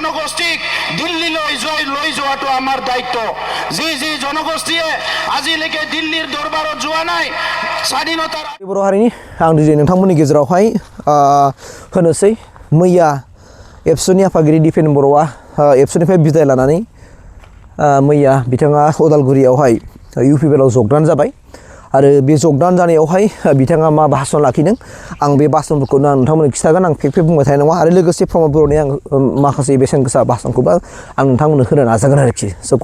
জনগোষ্ঠীক দিল্লীলৈ লৈ যোৱাটো আমাৰ দায়িত্ব। যি জনগোষ্ঠীয়ে আজিলৈকে দিল্লীৰ দৰবাৰত যোৱা নাই স্বাধীনতাৰ बर' हारिनि आं दिनै नोंथांमोननि गेजेरावहाय होनोसै मैया एबसुनि आफादगिरि दिपेन बर'आ एबसुनिफ्राय बिदाय लानानै मैया बिथाङा उदालगुरियावहाय UPPL आव जगदान जाबाय आरो बे जगदान जानायावहाय बिथाङा मा भाषण लाखिदों आं बे भाषणफोरखौनो आं नोंथांमोननो खिथागोन। आं फेक बुंबाय थानाय नङा आरो लोगोसे प्रमद बर'नि आं माखासे बेसेन गोसा भाषणखौबो आं नोंथांमोननो होनो नाजागोन आरोखि। स'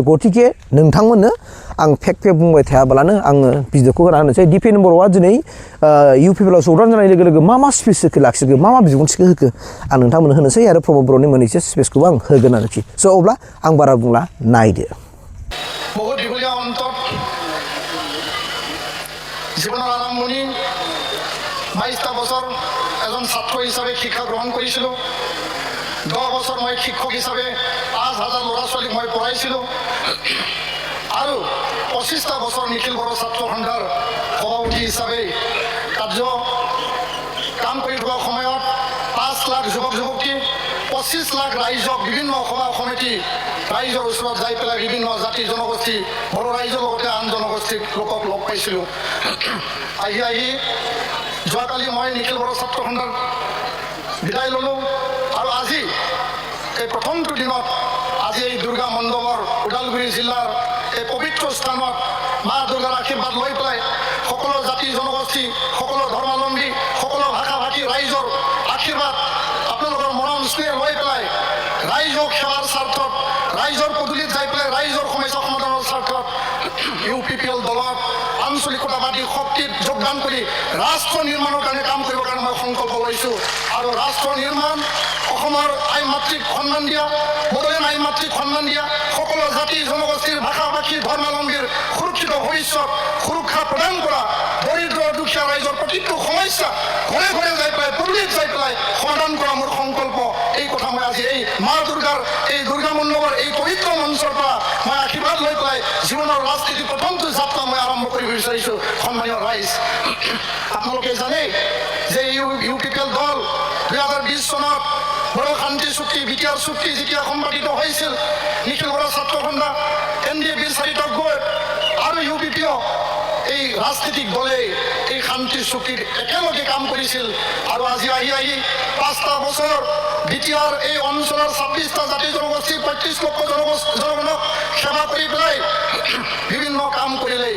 गतिके नोंथांमोननो आं फेक बुंबाय थायाब्लानो आङो भिडिअखौ होना होनोसै। दिपेन बर'आ दिनै UPPL आव जगदान जानाय लोगो लोगो मा स्पिचखौ लाखिखो मा बिबुंथिखौ होखो आं नोंथांमोननो होनोसै आरो प्रमद बर'नि मोननैसो स्पिचखौबो आं होगोन आरोखि। स' अब्ला आं बारा बुंला नायदो। বহুত দীঘলীয়া অন্তত জীৱনৰ আৰম্ভণি 22টা বছৰ এজন ছাত্ৰ হিচাপে শিক্ষা গ্ৰহণ কৰিছিলোঁ। 10 বছৰ মই শিক্ষক হিচাপে 5,000 ল'ৰা ছোৱালীক মই পঢ়াইছিলোঁ আৰু 25টা বছৰ নিখিল বড়ো ছাত্ৰ সন্থাৰ সভাপতি হিচাপে কাম কৰি থকা সময়ত 5 লাখ যুৱক যুৱতী 25 লাখ ৰাইজক বিভিন্ন সভা সমিতি ৰাইজৰ ওচৰত যাই পেলাই বিভিন্ন জাতি জনগোষ্ঠী বড়ো ৰাইজৰ লগতে আন জনগোষ্ঠীৰ লোকক লগ পাইছিলোঁ। আহি যোৱাকালি মই নিখিল বড়ো ছাত্ৰ সন্থাৰ বিদায় ল'লোঁ আৰু আজি এই প্ৰথমটো দিনত আজি এই দুৰ্গা মণ্ডপৰ ওদালগুৰি জিলাৰ এই পবিত্ৰ স্থানত মা দুৰ্গাৰ আশীৰ্বাদ লৈ পেলাই সকলো জাতি জনগোষ্ঠী সকলো ধৰ্মাৱলম্বী সকলো ভাষা ভাষী ৰাইজৰ আশীৰ্বাদ আপোনালোকৰ মৰম স্নেহ লৈ পেলাই ৰাইজক সেৱাৰ স্বাৰ্থত ৰাইজৰ পদূলিত যাই পেলাই ৰাইজৰ সমস্যা সমাধানৰ স্বাৰ্থত UPPL দলত আঞ্চলিকতাবাদী শক্তিত যোগদান কৰি ৰাষ্ট্ৰ নিৰ্মাণৰ কাৰণে কাম কৰিবৰ কাৰণে মই সংকল্প লৈছোঁ। আৰু ৰাষ্ট্ৰ নিৰ্মাণ অসমৰ আই মাতৃক সন্মান দিয়া বড়োলেণ্ড আই মাতৃক সন্মান দিয়া সকলো জাতি জনগোষ্ঠীৰ ভাষা ভাষী ধৰ্মাৱলম্বীৰ সুৰক্ষিত ভৱিষ্যত সুৰক্ষা প্ৰদান কৰা দৰিদ্ৰ দুখীয়া ৰাইজৰ প্ৰতিটো সমস্যা ঘৰে ঘৰে যাই পেলাই পদূলিত যাই পেলাই সমাধান কৰা মোৰ সংকল্প। এই কথা মই আজি এই মা দুৰ্গাৰ এই দুৰ্গা মণ্ডপৰ এই পবিত্ৰ মঞ্চৰ পৰা মই আশীৰ্বাদ লৈ পেলাই জীৱনৰ ৰাজনীতি প্ৰথমটো যাত্ৰা মই আৰম্ভ কৰিব বিচাৰিছোঁ। সন্মানীয় ৰাইজ, আপোনালোকে জানে যে UPPL দল 2020 চনত বড়ো শান্তি চুক্তি বিটিআৰ চুক্তি যেতিয়া সম্পাদিত হৈছিল নিখিল বড়ো ছাত্ৰ সন্থা NDA বিচাৰিত গৈ আৰু UPPL এই ৰাজনীতিক দলে এই শান্তি চুক্তিত একেলগে কাম কৰিছিল আৰু আজি আহি 5টা বছৰ বিটিআৰ এই অঞ্চলৰ 26টা জাতি জনগোষ্ঠীৰ 35 লক্ষ জনগণক সেৱা কৰি পেলাই বিভিন্ন কাম কৰিলে।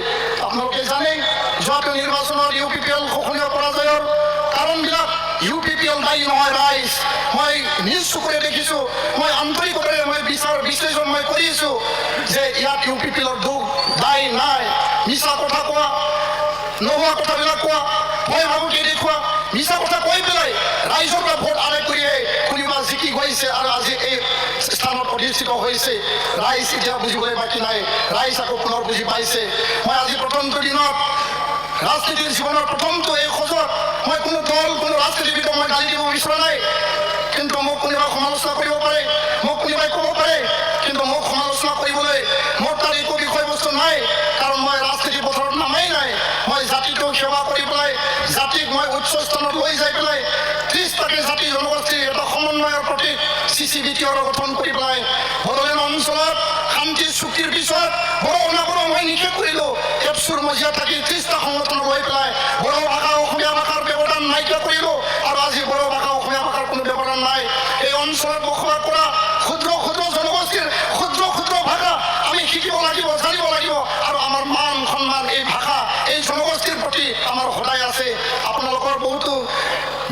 আপোনালোকে জানে যোৱাটো নিৰ্বাচনত UPPL শোচনীয় পৰাজয়ৰ কাৰণবিলাক UPPL দায়ী নহয় ৰাইজ। মই নিজ চকুৰে দেখিছোঁ, মই আন্তৰিকতাৰে মই বিশ্লেষণ মই কৰিছোঁ যে ইয়াত UPPLৰ দুখ দায় নাই। মিছা কথা কোৱা নোহোৱা কথাবিলাক কোৱা ভয় ভাবুকি দেখুওৱা মিছা কথা কৈ পেলাই ৰাইজৰ পৰা ভোট আদায় কৰিয়ে কোনোবা জিকি গৈছে আৰু আজি এই স্থানত অধিষ্ঠিত হৈছে। ৰাইজ এতিয়া বুজিবলৈ বাকী নাই, ৰাইজ আকৌ পুনৰ বুজি পাইছে। মই আজি প্ৰথমটো দিনত ৰাজনীতিৰ জীৱনৰ প্ৰথমটো এই খোজত মই কোনো দল কোনো ৰাজনীতিবিদক মই গালি দিব বিচৰা নাই। কিন্তু মোক কোনোবাই সমালোচনা কৰিব পাৰে, মোক কোনোবাই ক'ব পাৰে, কিন্তু মোক সমালোচনা কৰিবলৈ মোৰ তাৰ একো বিষয়বস্তু নাই। কাৰণ মই ৰাজনীতি পথাৰত নামাই নাই। মই জাতিটোক সেৱা কৰি পেলাই জাতিক মই উচ্চ স্থানত লৈ যাই পেলাই 30টাকে জাতি জনগোষ্ঠীৰ এটা সমন্বয়ৰ প্ৰতীক CCBTR গঠন কৰি পেলাই বড়োলেণ্ড অঞ্চলত শান্তি চুক্তিৰ পিছত বড়ো অনাগৰ মই নিষেধ কৰিলোঁ। এপচুৰ মজিয়াত থাকি 30টা সংগঠন লৈ পেলাই বড়ো ভাষা অসমীয়া ভাষাৰ ব্যৱধান নাইকিয়া কৰিলোঁ আৰু আজি বড়ো ভাষা অসমীয়া ভাষাৰ কোনো ব্যৱধান নাই। এই অঞ্চলত বসবাস কৰা ক্ষুদ্ৰ ক্ষুদ্ৰ জনগোষ্ঠীৰ ক্ষুদ্ৰ ক্ষুদ্ৰ ভাষা আমি শিকিব লাগিব, জানিব লাগিব আৰু আমাৰ মান সন্মান এই ভাষা এই জনগোষ্ঠীৰ প্ৰতি আমাৰ সদায় আছে। আপোনালোকৰ বহুতো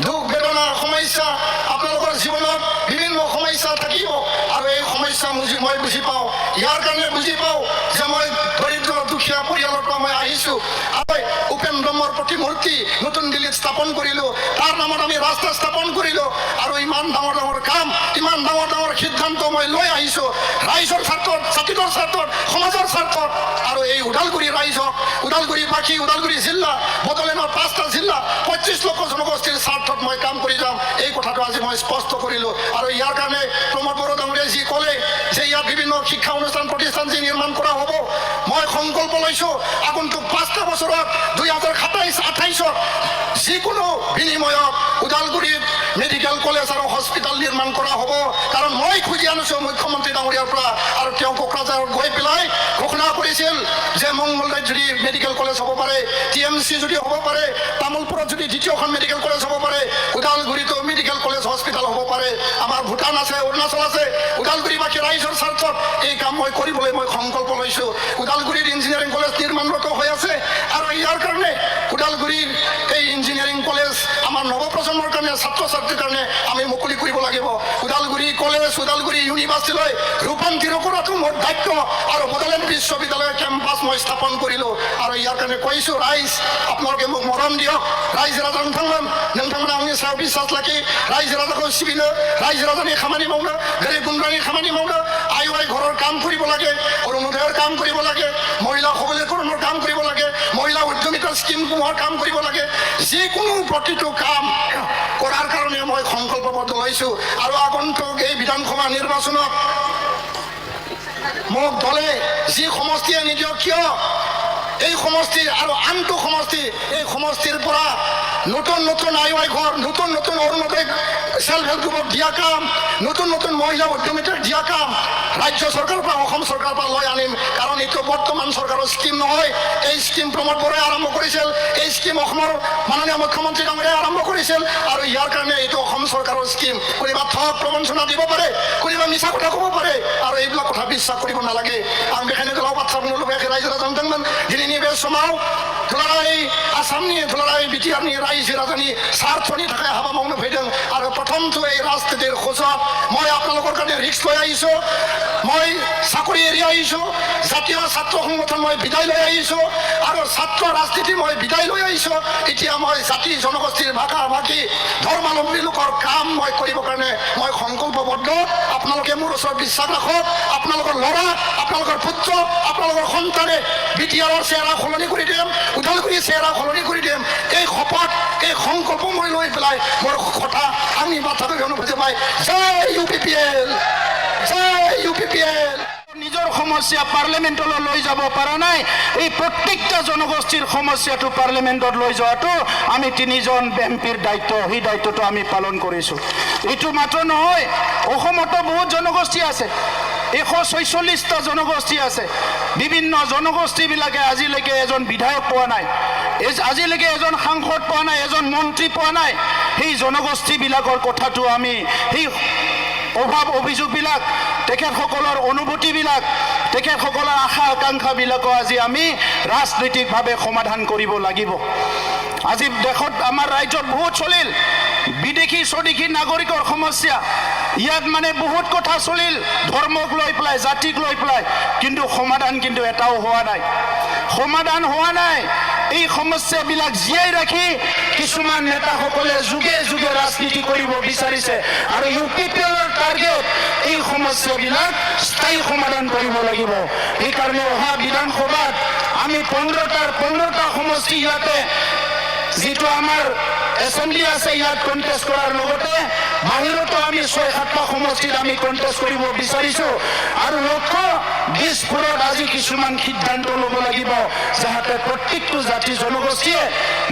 দুখ বেদনাৰ সমস্যা আপোনালোকৰ জীৱনত বিভিন্ন সমস্যা থাকিব আৰু এই সমস্যা মই বুজি পাওঁ। ইয়াৰ কাৰণে বুজি পাওঁ যে মই দৰিদ্ৰ দুখীয়া পৰিয়ালৰ পৰা মই আহিছোঁ। উপেন ব্ৰহ্মৰ প্ৰতিমূৰ্তি নতুন দিল্লীত স্থাপন কৰিলোঁ, তাৰ নামত আমি ৰাস্তা স্থাপন কৰিলোঁ আৰু ইমান ডাঙৰ ডাঙৰ কাম ইমান ডাঙৰ ডাঙৰ সিদ্ধান্ত মই লৈ আহিছোঁ ৰাইজৰ স্বাৰ্থত জাতিটোৰ স্বাৰ্থত সমাজৰ স্বাৰ্থত। আৰু এই ওদালগুৰি ৰাইজক ওদালগুৰিবাসী ওদালগুৰি জিলা বড়োলেণ্ডৰ 5টা জিলা 25 লক্ষ জনগোষ্ঠীৰ স্বাৰ্থত মই কাম কৰি যাম। এই কথাটো আজি মই স্পষ্ট কৰিলোঁ। আৰু ইয়াৰ কাৰণে প্ৰমোদ বড়ো ডাঙৰীয়াই যি ক'লে যে ইয়াত বিভিন্ন শিক্ষা অনুষ্ঠান প্ৰতিষ্ঠান যি নিৰ্মাণ কৰা হ'ব, মই সংকল্প লৈছোঁ আগন্তুক 5টা বছৰত 2027-28ত যিকোনো বিনিময়ত ওদালগুৰিত মেডিকেল কলেজ আৰু হস্পিটেল নিৰ্মাণ কৰা হ'ব। কাৰণ মই আনিছোঁ মুখ্যমন্ত্ৰী ডাঙৰীয়াৰ পৰা আৰু তেওঁ কোকৰাঝাৰত গৈ পেলাই ঘোষণা কৰিছিল যে মংগলদৈত যদি মেডিকেল কলেজ হ'ব পাৰে, TMC যদি হ'ব পাৰে, তামোলপুৰত যদি দ্বিতীয়খন মেডিকেল কলেজ হ'ব পাৰে, ওদালগুৰিতো মেডিকেল কলেজ হস্পিটেল হ'ব পাৰে। আমাৰ ভূটান আছে, অৰুণাচল আছে, ওদালগুৰিবাসী ৰাইজৰ স্বাৰ্থত এই কাম মই কৰিবলৈ মই সংকল্প লৈছোঁ। ওদালগুৰিত ইঞ্জিনিয়াৰিং কলেজ নিৰ্মাণৰত হৈ আছে আৰু ইয়াৰ কাৰণে ওদালগুৰিৰ এই ইঞ্জিনিয়াৰিং কলেজ আমাৰ নৱপ্ৰজন্মৰ কাৰণে, ছাত্ৰ ছাত্ৰীৰ কাৰণে আমি মুকলি কৰিব লাগিব। ওদালগুৰি কলেজ, ওদালগুৰি ইউনিভাৰ্চিটিলৈ ৰূপান্তৰিত কৰাটো মোৰ দায়িত্ব আৰু বড়োলেণ্ড বিশ্ববিদ্যালয়ৰ কেম্পাছ মই স্থাপন কৰিলোঁ। আৰু ইয়াৰ কাৰণে কৈছোঁ ৰাইজ, আপোনালোকে মোক মৰম দিয়ক। ৰাইজ राजा नोंथांमोना आंनि सायाव बिसास लाखि रायजो राजाखौ सिबिनो, रायजो राजानि खामानि मावनो, गोरिब गुन्द्रानि खामानि मावनो, आइ ঘৰৰ কাম কৰিব লাগে, অৰুণোদয়ৰ কাম কৰিব লাগে, মহিলা সবলীকৰণৰ কাম কৰিব লাগে, মহিলা উদ্যমিতাৰ স্কিমসমূহৰ কাম কৰিব লাগে। যিকোনো প্ৰতিটো কাম কৰাৰ কাৰণে মই সংকল্পবদ্ধ হৈছোঁ। আৰু আগন্তুক এই বিধানসভা নিৰ্বাচনত মোক দলে যি সমষ্টিয়ে নিদিয়ক কিয়, এই সমষ্টি আৰু আনটো সমষ্টি, এই সমষ্টিৰ পৰা নতুন নতুন আই ঘৰ, নতুন নতুন অৰুণোদয় সেল্ফ হেল্প গ্ৰুপক দিয়া কাম, নতুন নতুন মহিলা উদ্যমিতাক দিয়া কাম ৰাজ্য চৰকাৰৰ পৰা, অসম চৰকাৰৰ পৰা লৈ আনিম। কাৰণ এইটো বৰ্তমান চৰকাৰৰ স্কিম নহয়। এই স্কিম প্ৰমোদ বৰাই আৰম্ভ কৰিছিল, এই স্কিম অসমৰ মাননীয় মুখ্যমন্ত্ৰী ডাঙৰীয়াই আৰম্ভ কৰিছিল। আৰু ইয়াৰ কাৰণে এইটো অসম চৰকাৰৰ স্কিম। কোনোবা ঠগ প্ৰবঞ্চনা দিব পাৰে, কোনোবা মিছা কথা ক'ব পাৰে, আৰু এইবিলাক কথা বিশ্বাস কৰিব নালাগে। आं बेखायनो गोलाव बाथ्रा बुंनो लुबैयाखै रायजो राजानो दिनैनि बे समाव दुलाराय आसामनि, दुलाराय बिटिआरनि रायजो राजानि स्वार्थनि थाखाय हाबा मावनो फैदों। आरो प्रथमটো এই ৰাজনীতিৰ খোজত মই আপোনালোকৰ কাৰণে ৰিস্ক লৈ আহিছোঁ, মই চাকৰি এৰি আহিছোঁ, জাতীয় ছাত্ৰ সংগঠন মই বিদায় লৈ আহিছোঁ, আৰু ছাত্ৰ ৰাজনীতি মই বিদায় লৈ আহিছোঁ। এতিয়া মই জাতি জনগোষ্ঠীৰ ভাষা ভাষী ধৰ্মাৱলম্বী লোকৰ কাম মই কৰিবৰ কাৰণে মই সংকল্পবদ্ধ। আপোনালোকে মোৰ ওচৰত বিশ্বাস ৰাখক। আপোনালোকৰ ল'ৰা, আপোনালোকৰ পুত্ৰ, আপোনালোকৰ সন্তানে বিটিআৰৰ চেহেৰা সলনি কৰি দিম, ওদালগুৰিৰ চেহেৰা সলনি কৰি দিম। এই শপত, এই সংকল্প মই লৈ পেলাই মোৰ কথা আমি বাৰ্তাটো অনুভূতি পাই জয় UPPL, জয় UPPL। নিজৰ সমস্যা পাৰ্লিমেণ্টলৈ লৈ যাব পৰা নাই। এই প্ৰত্যেকটা জনগোষ্ঠীৰ সমস্যাটো পাৰ্লিমেণ্টত লৈ যোৱাটো আমি তিনিজন MPৰ দায়িত্ব, সেই দায়িত্বটো আমি পালন কৰিছোঁ। এইটো মাত্ৰ নহয়, অসমতো বহুত জনগোষ্ঠী আছে, 146টা জনগোষ্ঠী আছে। বিভিন্ন জনগোষ্ঠীবিলাকে আজিলৈকে এজন বিধায়ক পোৱা নাই, আজিলৈকে এজন সাংসদ পোৱা নাই, এজন মন্ত্ৰী পোৱা নাই। সেই জনগোষ্ঠীবিলাকৰ কথাটো আমি, সেই অভাৱ অভিযোগবিলাক, তেখেতসকলৰ অনুভূতিবিলাক, তেখেতসকলৰ আশা আকাংক্ষাবিলাকো আজি আমি ৰাজনৈতিকভাৱে সমাধান কৰিব লাগিব। আজি দেশত আমাৰ ৰাজ্যত বহুত চলিল বিদেশী স্বদেশী নাগৰিকৰ সমস্যা। ইয়াত মানে বহুত কথা চলিল ধৰ্মক লৈ পেলাই, জাতিক লৈ পেলাই, কিন্তু সমাধান কিন্তু এটাও হোৱা নাই, সমাধান হোৱা নাই। এই সমস্যাবিলাক জীয়াই ৰাখি কিছুমান নেতাসকলে যুগে যুগে ৰাজনীতি কৰিব বিচাৰিছে। আৰু UPPLৰ টাৰ্গেট এই সমস্যাবিলাক স্থায়ী সমাধান কৰিব লাগিব। সেইকাৰণে অহা বিধানসভাত আমি 15টা সমষ্টি ইয়াতে, যিটো আমাৰ এছেম্বলি আছে, ইয়াত কণ্টেষ্ট কৰাৰ লগতে বাহিৰতো আমি 6-7টা সমষ্টিত আমি কণ্টেষ্ট কৰিব বিচাৰিছোঁ। আৰু লক্ষ্য দিছপুৰত আজি কিছুমান সিদ্ধান্ত ল'ব লাগিব, যাতে প্ৰত্যেকটো জাতি জনগোষ্ঠীয়ে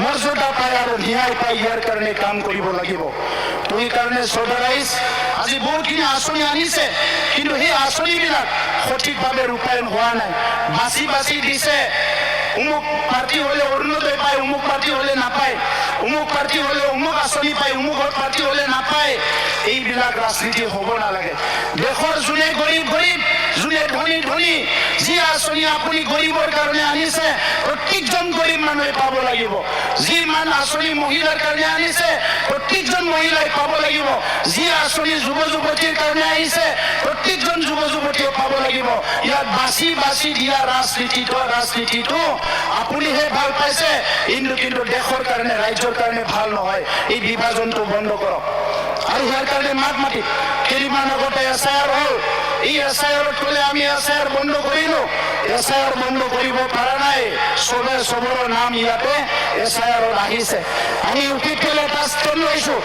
মৰ্যাদা পায় আৰু ন্যায় পায়। ইয়াৰ কাৰণে কাম কৰিব লাগিব। তো সেইকাৰণে শ্ৰদ্ধা ৰাইজ, আজি বহুতখিনি আঁচনি আনিছে, কিন্তু সেই আঁচনিবিলাক সঠিকভাৱে ৰূপায়ণ হোৱা নাই। বাছি বাছি দিছে, অমুক পাৰ্টি হ'লে অৰুণোদয় পায়, অমুক পাৰ্টি হ'লে নাপায়, অমুক পাৰ্টি হ'লে অমুক আঁচনি পায়, অমুকৰ পাৰ্টি হ'লে নাপায়। এইবিলাক ৰাজনীতি হ'ব নালাগে। দেশৰ যোনে গৰীব গৰীব, যোনে ধনী ধনী, যি আঁচনি আপুনি গৰীবৰ কাৰণে আনিছে প্ৰত্যেকজন গৰীব মানুহে পাব লাগিব। যি মান আঁচনি মহিলাৰ কাৰণে আনিছে প্ৰত্যেকজন মহিলাই পাব লাগিব। যি আঁচনি যুৱ যুৱতীৰ কাৰণে আহিছে প্ৰত্যেকজন যুৱ যুৱতীয়ে পাব লাগিব। ইয়াত বাছি বাছি দিয়া ৰাজনীতিটো আপুনিহে ভাল পাইছে, কিন্তু দেশৰ কাৰণে, ৰাজ্যৰ কাৰণে ভাল নহয়। এই বিভাজনটো বন্ধ কৰক। আৰু ইয়াৰ কাৰণে মাত মাতি কেইদিনমান আগতে SIR হ'ল। এই SIRত ক'লে আমি SIR বন্ধ কৰিলোঁ, SIR বন্ধ কৰিব পৰা নাই। চবৰে নাম ইয়াতে SIRত আহিছে। আমি UPPL এটা ষ্টেণ্ড লৈছোঁ,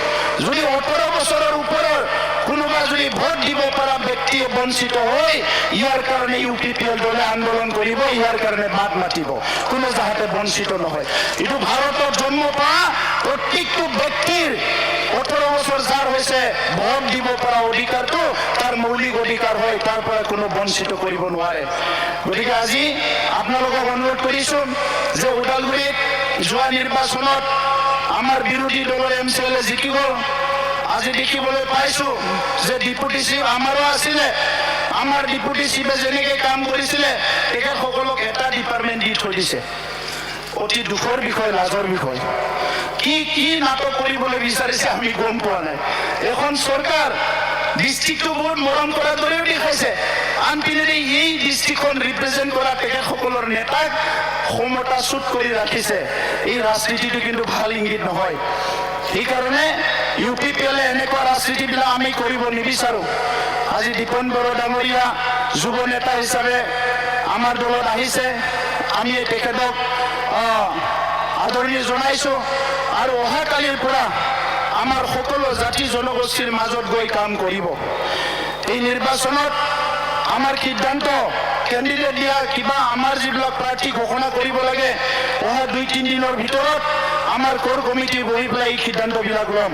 যদি 18 বছৰৰ ওপৰৰ কোনোবা যদি ভোট দিব পৰা ব্যক্তিয়ে বঞ্চিত হয়, ইয়াৰ কাৰণে UPPL দলে আন্দোলন কৰিব, ইয়াৰ কাৰণে মাত মাতিব, কোনো যাতে বঞ্চিত নহয়। এইটো ভাৰতত জন্ম পোৱা প্ৰত্যেকটো ব্যক্তিৰ 18 বছৰ যাৰ হৈছে ভোট দিব পৰা অধিকাৰটো, তাৰ মৌলিক অধিকাৰ। অধিকাৰ হয় তাৰ পৰা কোনো বঞ্চিত কৰিব নোৱাৰে। গতিকে আজি আপোনালোকক অনুৰোধ কৰিছোঁ যে ওদালগুৰিত যোৱা নিৰ্বাচনত আমাৰ বিৰোধী দলৰ MCLA জিকি গ'ল। আজি দেখিবলৈ পাইছোঁ যে ডিপুটি চিফ আমাৰো আছিলে, আমাৰ ডিপুটি চিফে যেনেকৈ কাম কৰিছিলে তেখেতসকলক এটা ডিপাৰ্টমেণ্ট দি থৈ দিছে। অতি দুখৰ বিষয়, লাজৰ বিষয়। কি নাটক কৰিবলৈ বিচাৰিছে আমি গম পোৱা নাই। এখন চৰকাৰ ডিষ্ট্ৰিক্টটো বহুত মৰম কৰাৰ দৰেও দেখাইছে, আনপিনে এই ডিষ্ট্ৰিক্টখন ৰিপ্ৰেজেণ্ট কৰা তেখেতসকলৰ নেতাক ক্ষমতাচ্যুত কৰি ৰাখিছে। এই ৰাজনীতিটো কিন্তু ভাল ইংগিত নহয়। সেইকাৰণে UPPL এনেকুৱা ৰাজনীতিবিলাক আমি কৰিব নিবিচাৰোঁ। আজি দীপন বড়ো ডাঙৰীয়া যুৱ নেতা হিচাপে আমাৰ দলত আহিছে, আমি তেখেতক আদৰণি জনাইছোঁ আৰু অহাকালিৰ পৰা আমাৰ সকলো জাতি জনগোষ্ঠীৰ মাজত গৈ কাম কৰিব। এই নিৰ্বাচনত আমাৰ সিদ্ধান্ত কেণ্ডিডেট দিয়া কিবা আমাৰ যিবিলাক প্ৰাৰ্থী ঘোষণা কৰিব লাগে অহা 2-3 দিনৰ ভিতৰত আমাৰ কোৰ কমিটি বহি পেলাই এই সিদ্ধান্তবিলাক ল'ম।